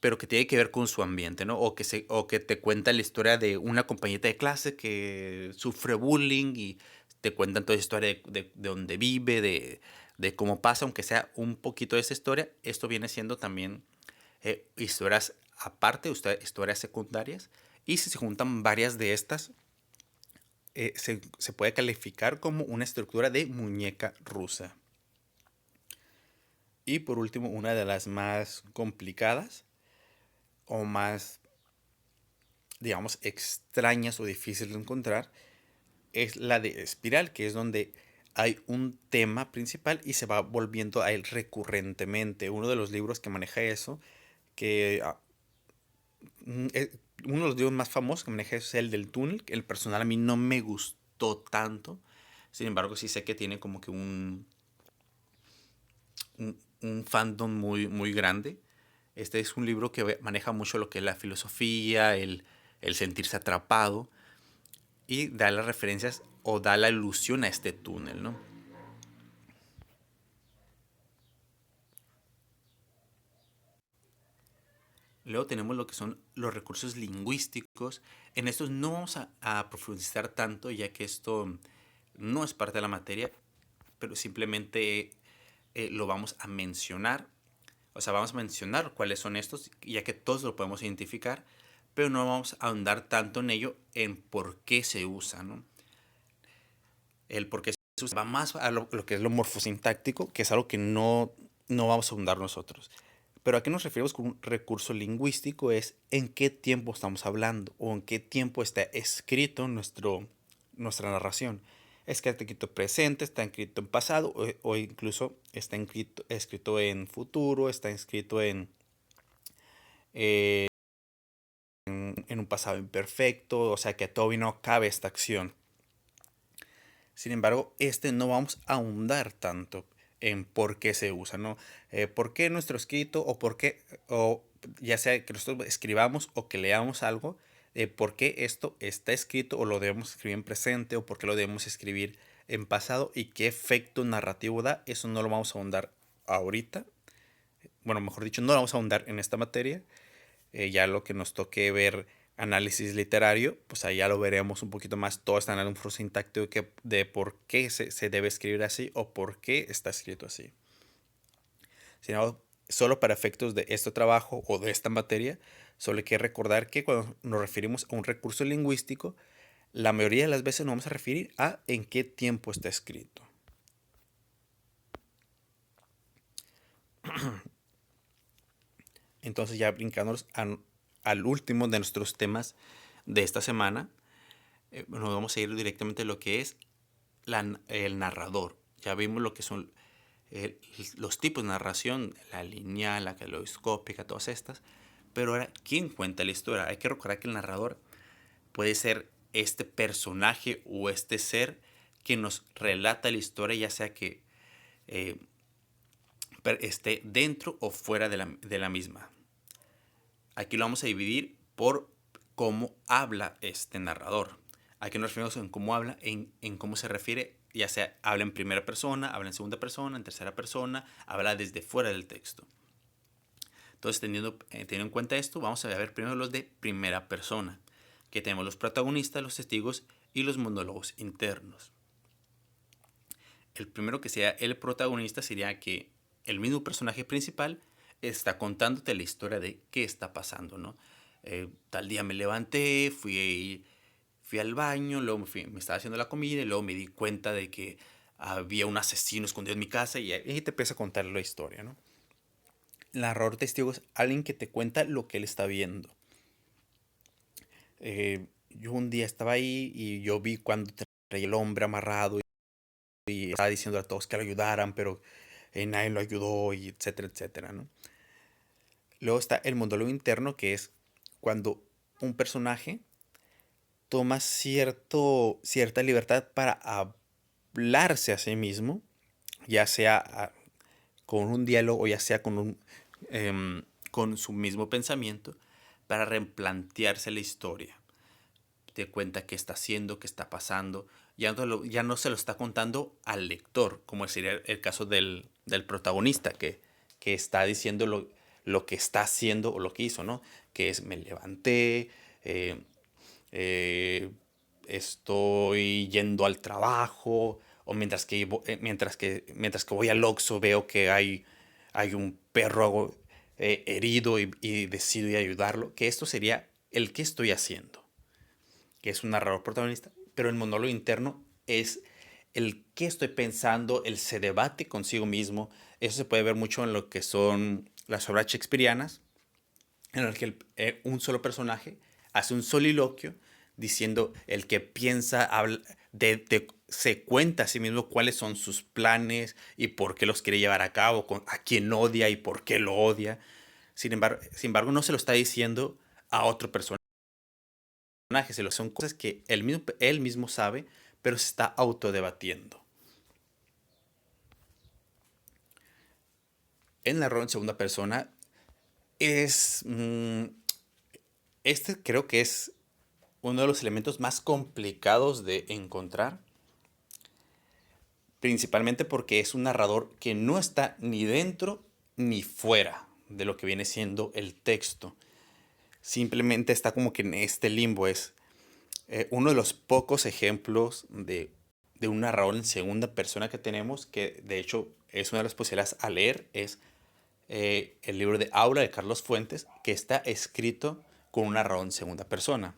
pero que tiene que ver con su ambiente, ¿no? O que te cuenta la historia de una compañera de clase que sufre bullying y te cuentan toda la historia de dónde vive, de cómo pasa, aunque sea un poquito de esa historia. Esto viene siendo también historias aparte, historias secundarias. Y si se juntan varias de estas, se puede calificar como una estructura de muñeca rusa. Y por último, una de las más complicadas o más, digamos, extrañas o difíciles de encontrar es la de espiral, que es donde hay un tema principal y se va volviendo a él recurrentemente. Uno de los libros que maneja eso, que uno de los libros más famosos que maneja eso es el del túnel, que el personal a mí no me gustó tanto. Sin embargo, sí sé que tiene como que un fandom muy, muy grande. Este es un libro que maneja mucho lo que es la filosofía, el sentirse atrapado y da las referencias o da la ilusión a este túnel, ¿no? Luego tenemos lo que son los recursos lingüísticos. En estos no vamos a profundizar tanto, ya que esto no es parte de la materia, pero simplemente lo vamos a mencionar. O sea, vamos a mencionar cuáles son estos, ya que todos lo podemos identificar, pero no vamos a ahondar tanto en ello, en por qué se usa, ¿no? El por qué se usa va más a lo que es lo morfosintáctico, que es algo que no vamos a ahondar nosotros. Pero a qué nos referimos con un recurso lingüístico es en qué tiempo estamos hablando o en qué tiempo está escrito nuestra narración. está escrito presente, está escrito en pasado o incluso está escrito en futuro, está escrito eh, en un pasado imperfecto, o sea que todavía no cabe esta acción. Sin embargo, no vamos a ahondar tanto en por qué se usa, ¿no? ¿Por qué nuestro escrito o por qué, o ya sea que nosotros escribamos o que leamos algo, por qué esto está escrito o lo debemos escribir en presente o por qué lo debemos escribir en pasado y qué efecto narrativo da? Eso no lo vamos a ahondar ahorita. Bueno, mejor dicho, no lo vamos a ahondar en esta materia. Ya lo que nos toque ver análisis literario, pues ahí ya lo veremos un poquito más todo este análisis sintáctico de por qué se debe escribir así o por qué está escrito así. Sino solo para efectos de este trabajo o de esta materia, solo hay que recordar que cuando nos referimos a un recurso lingüístico, la mayoría de las veces nos vamos a referir a en qué tiempo está escrito. Entonces ya brincándonos al último de nuestros temas de esta semana, nos vamos a ir directamente a lo que es el narrador. Ya vimos lo que son los tipos de narración, la lineal, la caleidoscópica, todas estas. Pero ahora, ¿quién cuenta la historia? Hay que recordar que el narrador puede ser este personaje o este ser que nos relata la historia, ya sea que eh, esté dentro o fuera de la misma. Aquí lo vamos a dividir por cómo habla este narrador. Aquí nos referimos en cómo habla, en cómo se refiere, ya sea habla en primera persona, habla en segunda persona, en tercera persona, habla desde fuera del texto. Entonces, teniendo en cuenta esto, vamos a ver primero los de primera persona, que tenemos los protagonistas, los testigos y los monólogos internos. El primero que sea el protagonista sería que el mismo personaje principal está contándote la historia de qué está pasando, ¿no? Tal día me levanté, fui al baño, luego me estaba haciendo la comida y luego me di cuenta de que había un asesino escondido en mi casa y ahí te empieza a contar la historia, ¿no? El narrador testigo es alguien que te cuenta lo que él está viendo. Yo un día estaba ahí y yo vi cuando traía el hombre amarrado y estaba diciendo a todos que lo ayudaran, pero nadie lo ayudó, y etcétera, etcétera, ¿no? Luego está el monólogo interno, que es cuando un personaje toma cierta libertad para hablarse a sí mismo, ya sea con un diálogo o ya sea con su mismo pensamiento, para replantearse la historia. Te cuenta qué está haciendo, qué está pasando. Ya no se lo está contando al lector, como sería el caso del protagonista, que está diciendo lo que está haciendo o lo que hizo, ¿no? Que es, me levanté, eh, eh, estoy yendo al trabajo, o mientras que voy al Oxxo veo que hay un perro herido y decido ir a ayudarlo, que esto sería el que estoy haciendo, que es un narrador protagonista, pero el monólogo interno es el que estoy pensando, él se debate consigo mismo. Eso se puede ver mucho en lo que son las obras shakespearianas, en el que un solo personaje hace un soliloquio diciendo el que piensa, habla, se cuenta a sí mismo cuáles son sus planes y por qué los quiere llevar a cabo, a quién odia y por qué lo odia. Sin embargo, no se lo está diciendo a otro personaje, son cosas que él mismo sabe, pero se está autodebatiendo. El narrador en segunda persona es... este creo que es uno de los elementos más complicados de encontrar, principalmente porque es un narrador que no está ni dentro ni fuera de lo que viene siendo el texto. Simplemente está como que en este limbo. Es uno de los pocos ejemplos de un narrador en segunda persona que tenemos, que de hecho es una de las posibilidades a leer, es el libro de Aura de Carlos Fuentes, que está escrito con un narrador en segunda persona.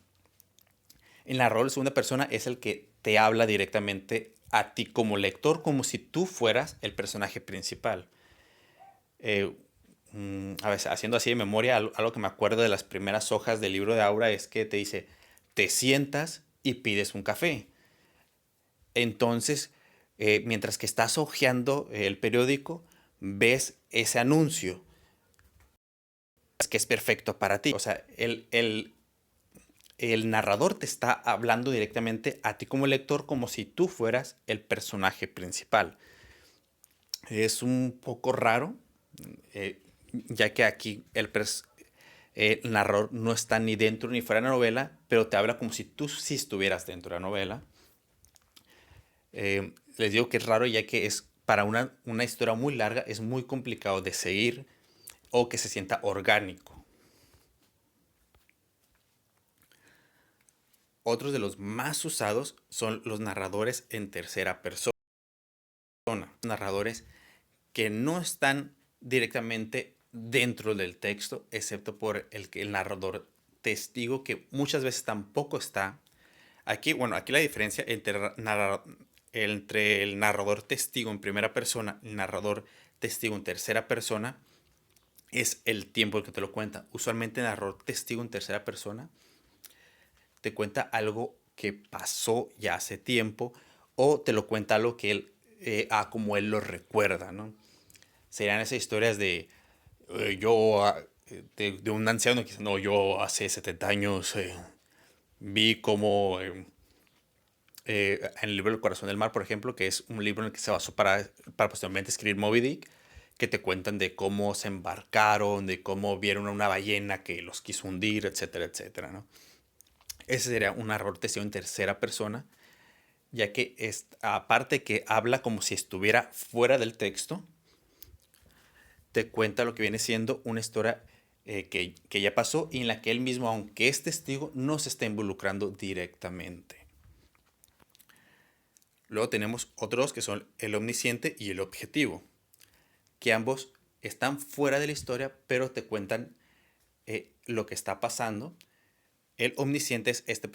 El narrador en segunda persona es el que te habla directamente a ti como lector, como si tú fueras el personaje principal. Eh, a veces, haciendo así de memoria, algo que me acuerdo de las primeras hojas del libro de Aura es que te dice, te sientas y pides un café. Entonces, mientras que estás hojeando el periódico, ves ese anuncio que es perfecto para ti. O sea, el narrador te está hablando directamente a ti como lector como si tú fueras el personaje principal. Es un poco raro, eh, ya que aquí el narrador no está ni dentro ni fuera de la novela, pero te habla como si tú sí estuvieras dentro de la novela. Les digo que es raro, ya que es para una historia muy larga, es muy complicado de seguir o que se sienta orgánico. Otros de los más usados son los narradores en tercera persona. Narradores que no están directamente dentro del texto, excepto por el narrador testigo, que muchas veces tampoco está. Aquí, bueno, aquí la diferencia entre el narrador testigo en primera persona y el narrador testigo en tercera persona es el tiempo que te lo cuenta. Usualmente el narrador testigo en tercera persona te cuenta algo que pasó ya hace tiempo o te lo cuenta algo que él, como él lo recuerda, ¿no? Serían esas historias de de un anciano que dice, no, yo hace 70 años vi como en el libro El corazón del mar, por ejemplo, que es un libro en el que se basó para posteriormente escribir Moby Dick, que te cuentan de cómo se embarcaron, de cómo vieron a una ballena que los quiso hundir, etcétera, etcétera, ¿no? Ese sería un narrador testigo en tercera persona, ya que aparte que habla como si estuviera fuera del texto, te cuenta lo que viene siendo una historia que ya pasó y en la que él mismo, aunque es testigo, no se está involucrando directamente. Luego tenemos otros que son el omnisciente y el objetivo, que ambos están fuera de la historia, pero te cuentan lo que está pasando. El omnisciente es este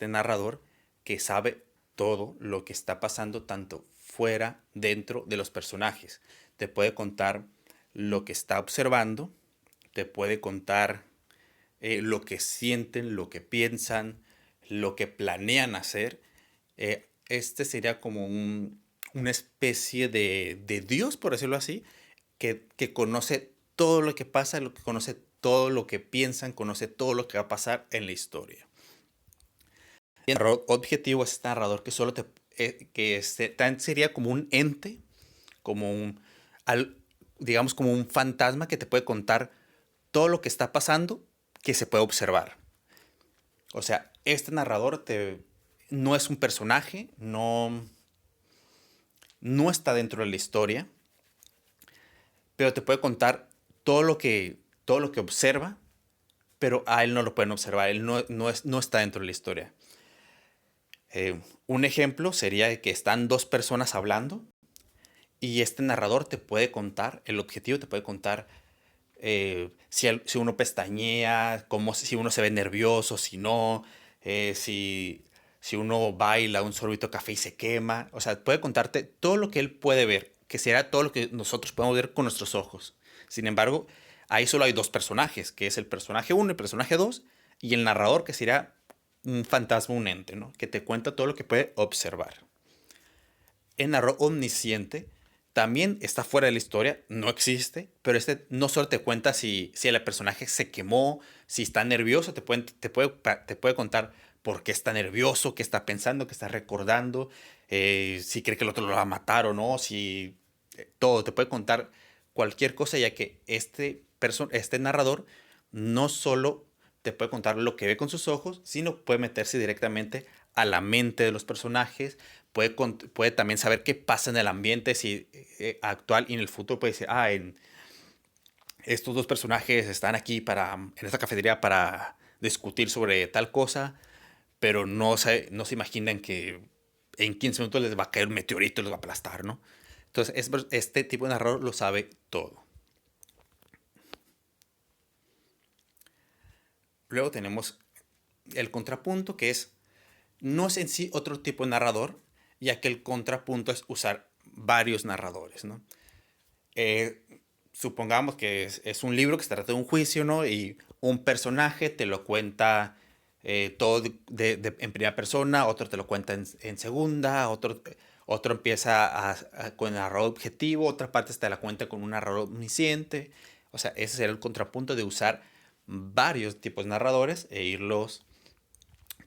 narrador que sabe todo lo que está pasando tanto fuera, dentro de los personajes. Te puede contar lo que está observando, te puede contar lo que sienten, lo que piensan, lo que planean hacer. Este sería como una especie de Dios, por decirlo así, que conoce todo lo que pasa, lo que conoce todo lo que piensan, conoce todo lo que va a pasar en la historia. Y el narrador objetivo es este narrador que solo sería como un ente, como digamos como un fantasma que te puede contar todo lo que está pasando que se puede observar. O sea, este narrador no es un personaje, no está dentro de la historia, pero te puede contar todo lo que observa, pero a él no lo pueden observar, él no está dentro de la historia. Un ejemplo sería que están dos personas hablando y este narrador te puede contar, el objetivo te puede contar si uno pestañea, si uno se ve nervioso, si no, si uno baila un sorbito de café y se quema. O sea, puede contarte todo lo que él puede ver, que será todo lo que nosotros podemos ver con nuestros ojos. Sin embargo, ahí solo hay dos personajes, que es el personaje 1 y el personaje 2, y el narrador, que será un fantasma, un ente, ¿no? Que te cuenta todo lo que puede observar. El narrador omnisciente también está fuera de la historia, no existe, pero este no solo te cuenta si el personaje se quemó, si está nervioso, te puede contar por qué está nervioso, qué está pensando, qué está recordando, si cree que el otro lo va a matar o no, si todo, te puede contar cualquier cosa, ya que este narrador no solo te puede contar lo que ve con sus ojos, sino puede meterse directamente a la mente de los personajes, puede también saber qué pasa en el ambiente si, actual y en el futuro. Puede decir, estos dos personajes están aquí en esta cafetería para discutir sobre tal cosa, pero no se imaginan que en 15 minutos les va a caer un meteorito y los va a aplastar, ¿no? Entonces, este tipo de narrador lo sabe todo. Luego tenemos el contrapunto, que no es en sí otro tipo de narrador, ya que el contrapunto es usar varios narradores, ¿no? Eh, Supongamos que es un libro que se trata de un juicio, ¿no? Y un personaje te lo cuenta todo en primera persona, otro te lo cuenta en segunda, otro empieza con el narrador objetivo, otra parte te la cuenta con un narrador omnisciente. O sea, ese será el contrapunto de usar varios tipos de narradores e irlos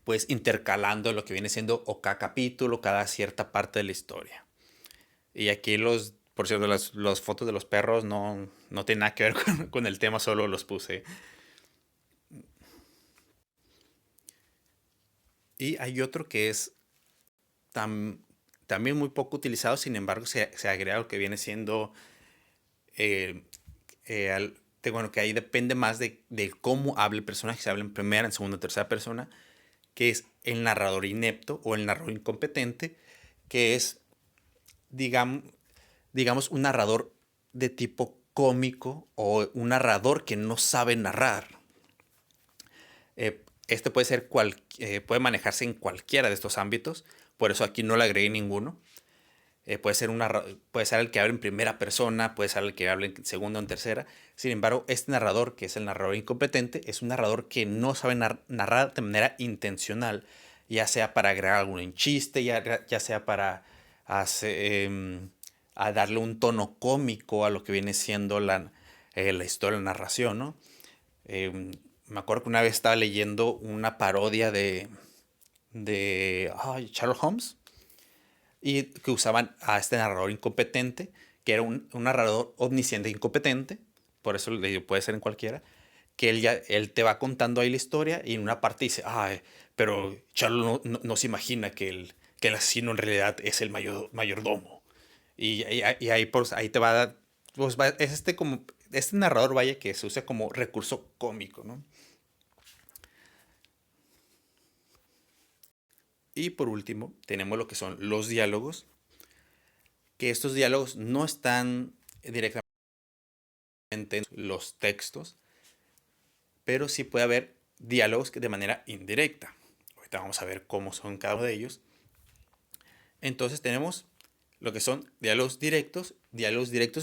pues intercalando lo que viene siendo o cada capítulo, cada cierta parte de la historia. Y aquí por cierto, las fotos de los perros no tienen nada que ver con el tema, solo los puse. Y hay otro que es tam- también muy poco utilizado, sin embargo se agrega lo que viene siendo, eh, bueno, que ahí depende más de cómo habla el personaje, si habla en primera, en segunda, tercera persona, que es el narrador inepto o el narrador incompetente, que es, digamos, un narrador de tipo cómico o un narrador que no sabe narrar. Este puede ser puede manejarse en cualquiera de estos ámbitos, por eso aquí no le agregué ninguno. Puede ser el que habla en primera persona, puede ser el que habla en segunda o en tercera. Sin embargo, este narrador, que es el narrador incompetente, es un narrador que no sabe narrar de manera intencional, ya sea para agregar algún chiste, ya sea para a darle un tono cómico a lo que viene siendo la historia, la narración, ¿no? Me acuerdo que una vez estaba leyendo una parodia de Sherlock Holmes y que usaban a este narrador incompetente, que era un narrador omnisciente incompetente, por eso le digo, puede ser en cualquiera, que él te va contando ahí la historia y en una parte dice, ay, pero Charlo no se imagina que el asesino en realidad es el mayordomo. Y ahí, pues, ahí te va a dar, pues, es este narrador, vaya, que se usa como recurso cómico, ¿no? Y por último, tenemos lo que son los diálogos, que estos diálogos no están directamente en los textos, pero sí puede haber diálogos que de manera indirecta. Ahorita vamos a ver cómo son cada uno de ellos. Entonces tenemos lo que son diálogos directos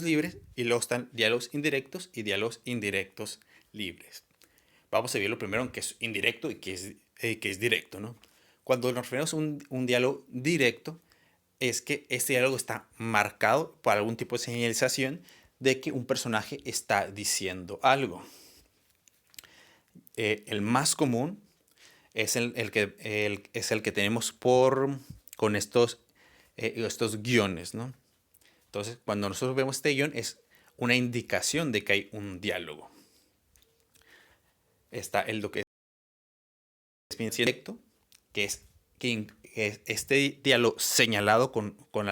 libres, y luego están diálogos indirectos y diálogos indirectos libres. Vamos a ver lo primero en que es indirecto y que es directo, ¿no? Cuando nos referimos a un diálogo directo, es que este diálogo está marcado por algún tipo de señalización de que un personaje está diciendo algo. El más común es es el que tenemos con estos guiones, ¿no? Entonces, cuando nosotros vemos este guión, es una indicación de que hay un diálogo. Está lo que es bien directo, que es que este diálogo señalado con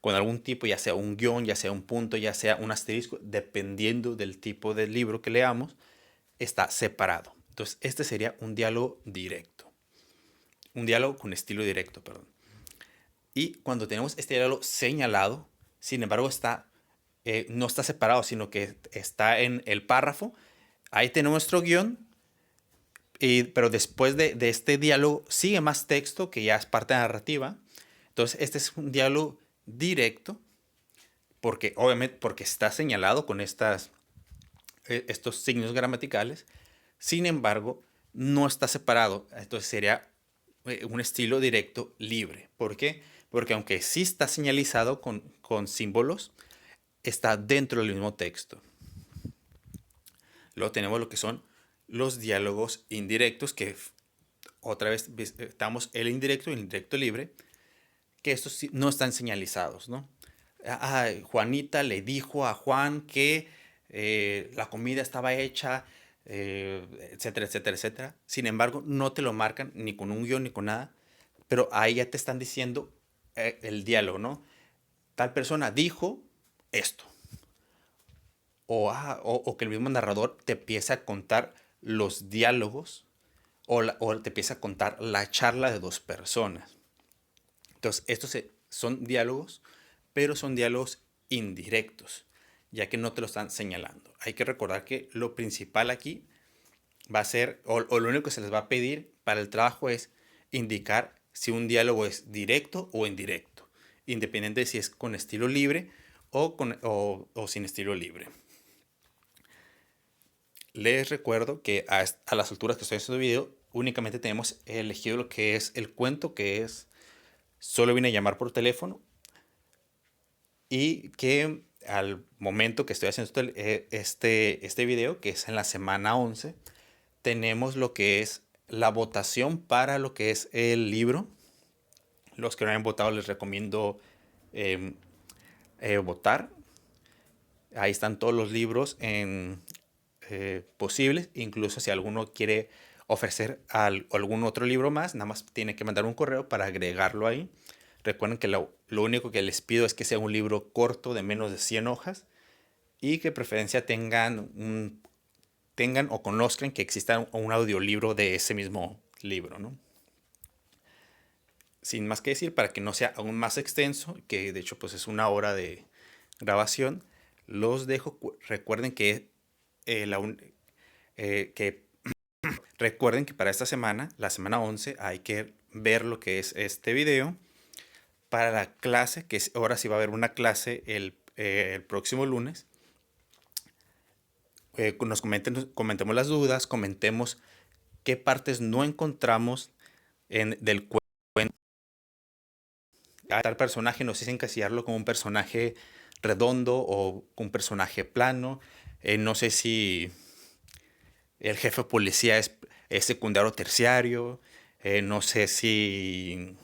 algún tipo, ya sea un guión, ya sea un punto, ya sea un asterisco, dependiendo del tipo de libro que leamos, está separado. Entonces, este sería un diálogo directo. Un diálogo con estilo directo, perdón. Y cuando tenemos este diálogo señalado, sin embargo, no está separado, sino que está en el párrafo. Ahí tenemos nuestro guión, pero después de este diálogo sigue más texto que ya es parte de la narrativa. Entonces, este es un diálogo directo, porque obviamente porque está señalado con estos signos gramaticales. Sin embargo, no está separado. Entonces sería un estilo directo libre. ¿Por qué? Porque aunque sí está señalizado con símbolos, está dentro del mismo texto. Luego tenemos lo que son los diálogos indirectos, que otra vez estamos el indirecto y el indirecto libre, que estos no están señalizados, ¿no? Juanita le dijo a Juan que la comida estaba hecha, etcétera, etcétera, etcétera. Sin embargo, no te lo marcan ni con un guión ni con nada, pero ahí ya te están diciendo el diálogo, ¿no? Tal persona dijo esto. O que el mismo narrador te empieza a contar los diálogos o te empieza a contar la charla de dos personas. Entonces, son diálogos, pero son diálogos indirectos, ya que no te lo están señalando. Hay que recordar que lo principal aquí va a ser, o lo único que se les va a pedir para el trabajo es indicar si un diálogo es directo o indirecto, independiente de si es con estilo libre o sin estilo libre. Les recuerdo que a las alturas que estoy haciendo el video, únicamente tenemos elegido lo que es el cuento, que es Solo vine a llamar por teléfono, y que al momento que estoy haciendo este video, que es en la semana 11, tenemos lo que es la votación para lo que es el libro. Los que no hayan votado les recomiendo em, votar. Ahí están todos los libros posibles. Incluso si alguno quiere ofrecer algún otro libro más, nada más tiene que mandar un correo para agregarlo ahí. Recuerden que lo único que les pido es que sea un libro corto de menos de 100 hojas y que de preferencia tengan o conozcan que exista un audiolibro de ese mismo libro, ¿no? Sin más que decir, para que no sea aún más extenso, que de hecho pues es una hora de grabación, los dejo. Recuerden eh, la un- que recuerden que para esta semana, la semana 11, hay que ver lo que es este video para la clase, ahora sí va a haber una clase el próximo lunes. Comentemos las dudas, comentemos qué partes no encontramos del cuento. A tal personaje, no sé si encasillarlo como un personaje redondo o un personaje plano. No sé si el jefe de policía es secundario o terciario. No sé si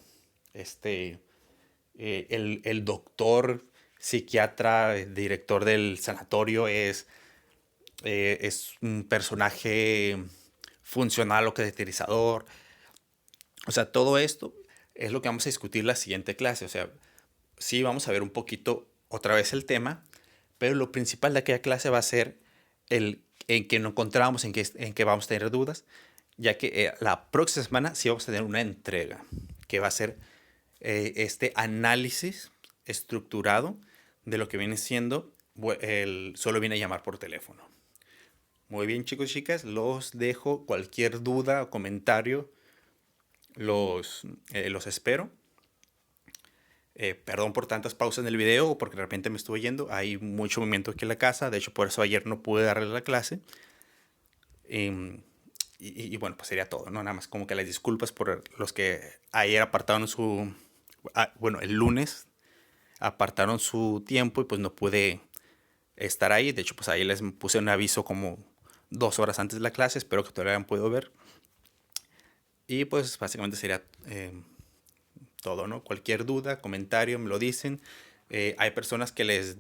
el doctor, psiquiatra, director del sanatorio es un personaje funcional o caracterizador. O sea, todo esto es lo que vamos a discutir la siguiente clase. O sea, sí vamos a ver un poquito otra vez el tema, pero lo principal de aquella clase va a ser en que nos encontramos, en que vamos a tener dudas, ya que la próxima semana sí vamos a tener una entrega, que va a ser este análisis estructurado de lo que viene siendo Solo viene a llamar por teléfono. Muy bien, chicos y chicas, los dejo. Cualquier duda o comentario, los espero. Perdón por tantas pausas en el video o porque de repente me estuve yendo. Hay mucho movimiento aquí en la casa. De hecho, por eso ayer no pude darle la clase. Em, y bueno, pues sería todo, ¿no? Nada más como que las disculpas por los que ayer apartaron bueno, el lunes apartaron su tiempo y pues no pude estar ahí. De hecho, pues ahí les puse un aviso como 2 horas antes de la clase. Espero que todavía hayan podido ver. Y pues básicamente sería todo, ¿no? Cualquier duda, comentario, me lo dicen. Hay personas que les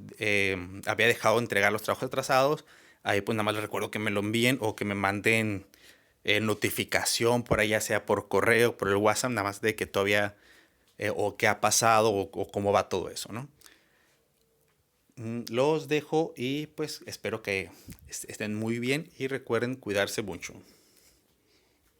había dejado entregar los trabajos atrasados. Ahí pues nada más les recuerdo que me lo envíen o que me manden notificación por ahí, ya sea por correo, por el WhatsApp, nada más de que todavía, o qué ha pasado o cómo va todo eso, ¿no? Los dejo y pues espero que estén muy bien y recuerden cuidarse mucho.